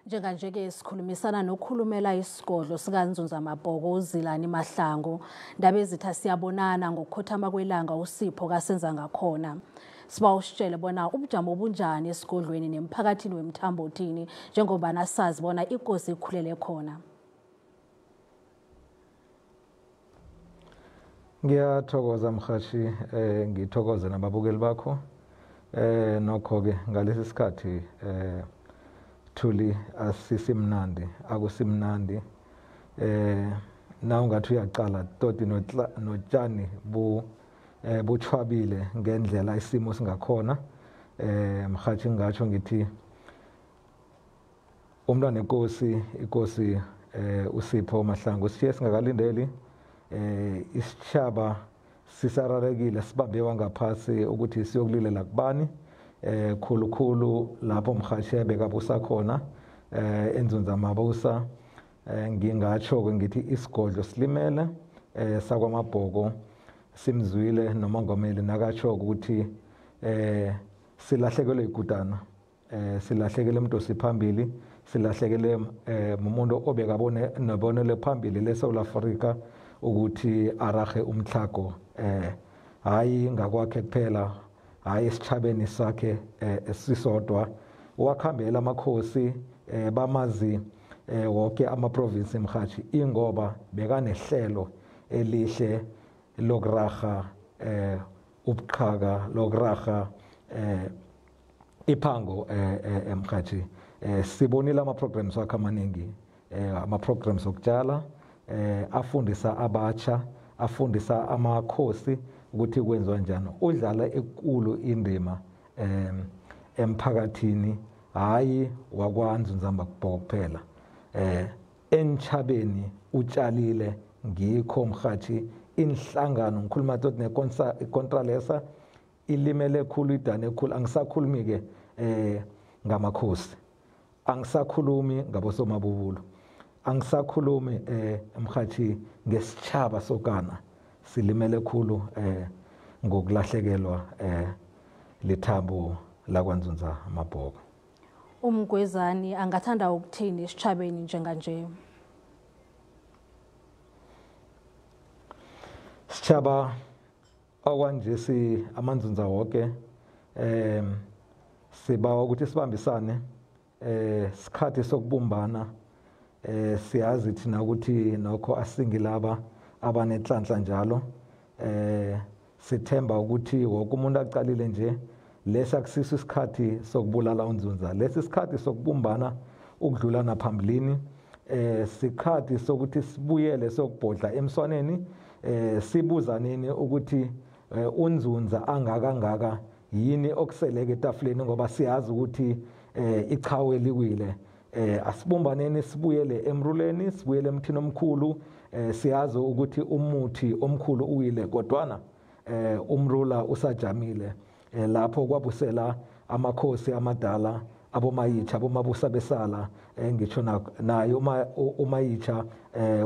Njenganje-ke sikhulumisana nokhulumela isigodlo sikaNzunza-Mabhoko uZilani Mahlangu. Ndabezitha siyabonana ngokukhothama kwelanga uSipho kaSenzangakhona. Siba usitshele bona ubujamo obunjani esigodlweni nemphakathini wemthambothini njengoba nasazi bona inkosi ikhulele khona. Ngiyathokoza mhashi, ngithokoze nababukeli bakho. Nokho-ke ngalesi sikhathi Thuli asisimnandi, akusimnandi. Na ungathi uyaqala toti notshani buchwabile ngendlela isimo singakhona. Mhathi ngatsho ngithi umntwana inkosi uSipho Mahlangu siye singakalindeli isitshaba sisararekile sibambe wangaphasi ukuthi siyokulilela kubani. Khulukhulu lapho mhathi bekabusa khona eNzunza-Mabhoko. Ngingatsho-ke ngithi isigodlo silimele sakwaMabhoko simzwile nomongameli nakatsho ukuthi silahlekelwe igudana, silahlekele umuntu osiphambili, silahlekele umuntu obekabone nobonele phambili leSouth Africa ukuthi arahe umthlago, hayi ngakwakhe kuphela, hayi esitshabeni sakhe esisodwa. Wakhambela amakhosi bamazi wonke amaprovinsi mhathi ingoba bekanehlelo elihle lokuraha ubuqhaka, lokuraha iphango mhathi. Sibonile ama-programs wakhe amaningi, ama-programs okutshala, afundisa abatsha, afundisa amakhosi ukuthi kwenziwa njani. Udlala enkulu indima emphakathini, hayi wakwaNzunza-Mabhoko kuphela. Entshabeni utshalile, ngikho mhathi inhlangano ngikhuluma tot nekontralesa ilimele khulu, idane khulu. Angisakhulumi-ke ngamakhosi, angisakhulumi ngabosomabubulo, angisakhulumi mhathi ngesitshaba sokana silimele khulu ngokulahlekelwa lithambo lakwaNzunza-Mabhoko. Umgwezani angathanda ukuthini esitshabeni njenganje? Sitshaba okwanje amanzunza wonke sibawa ukuthi sibambisane, sikhathi sokubumbana. Siyazi thina ukuthi nokho asingilaba abanenhlanhla njalo. Sithemba ukuthi wonke umuntu aqalile nje lesi akusiso isikhathi sokubulala uNzunza, lesi isikhathi sokubumbana ukudlulana phambilini. Sikhathi sokuthi sibuyele sokubhodla emswaneni, sibuzaneni ukuthi uNzunza angaka yini okuseleke etafuleni ngoba siyazi ukuthi ichawe liwile. Asibumbaneni sibuyele emruleni, sibuyele emthini omkhulu. Siyazi ukuthi umuthi omkhulu uwile kodwana umrula usajamile. Lapho kwabusela amakhosi amadala, abomayitsha, abomabusa besala, ngitsho naye umayitsha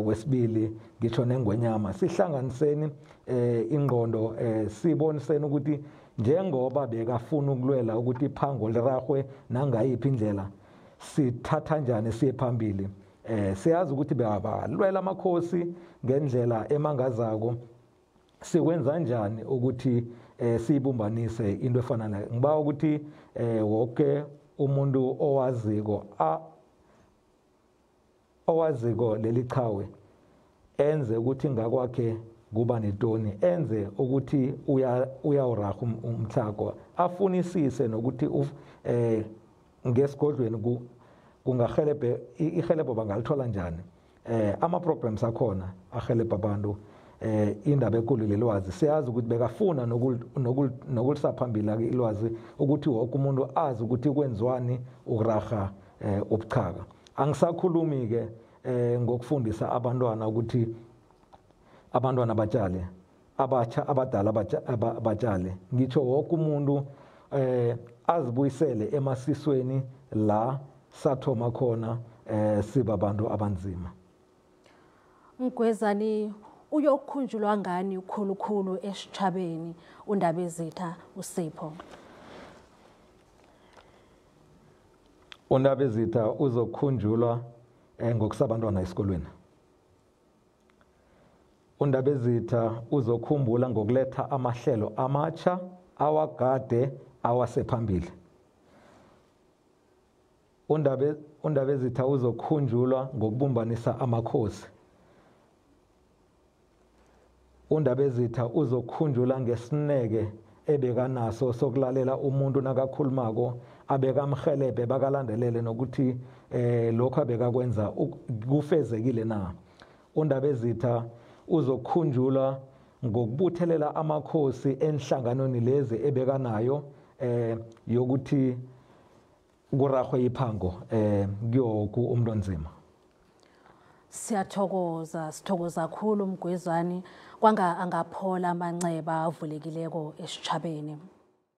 wesibili, ngitsho neNgwenyama. Sihlanganiseni ingqondo, siboniseni ukuthi njengoba bekafuna ukulwela ukuthi iphango lirahwe nangayiphi indlela, sithatha njani siye phambili. Siyazi ukuthi bebalwela amakhosi ngendlela emangazako. Sikwenza njani ukuthi siyibumbanise into efana nayo. Ngibawa ukuthi wonke umuntu owaziko leli chawe enze ukuthi ngakwakhe kuba netoni, enze ukuthi uyawuraha umthlago, afunisise nokuthi ngesigodlweni kungahelebhe, ihelebho bangalithola njani. Ama-programs akhona ahelebha abantu. Indaba enkulu lelwazi, siyazi ukuthi bekafuna nokulisaphambili ilwazi ukuthi wonke umuntu azi ukuthi kwenziwani ukuraha ubuqhaka. Angisakhulumi-ke ngokufundisa abantwana ukuthi abantwana batshale, abatsha abadala batshale. Ngitsho wonke umuntu azibuyisele emasisweni la sathoma khona siba abantu abanzima. Mgwezani uyokukhunjulwa ngani ukhulukhulu esitshabeni uNdabezitha uSipho? uNdabezitha uzokhunjulwa ngokusabantwana esikolweni. uNdabezitha uzokhumbula ngokuletha amahlelo amatsha awagade awasephambili. uNdabezitha uzokhunjulwa ngokubumbanisa amakhosi. uNdabezitha uzokhunjulwa ngesineke ebekanaso sokulalela umuntu nakakhulumako, abekamhelebhe bakalandelele nokuthi lokho abekakwenza kufezekile na. uNdabezitha uzokhunjulwa ngokubuthelela amakhosi enhlanganweni lezi ebekanayo yokuthi kurarhwe iphango kuyoku umuntu onzima. Sithokoza kakhulu Mgwezani kwanga angaphola amanceba avulekileko esitshabeni.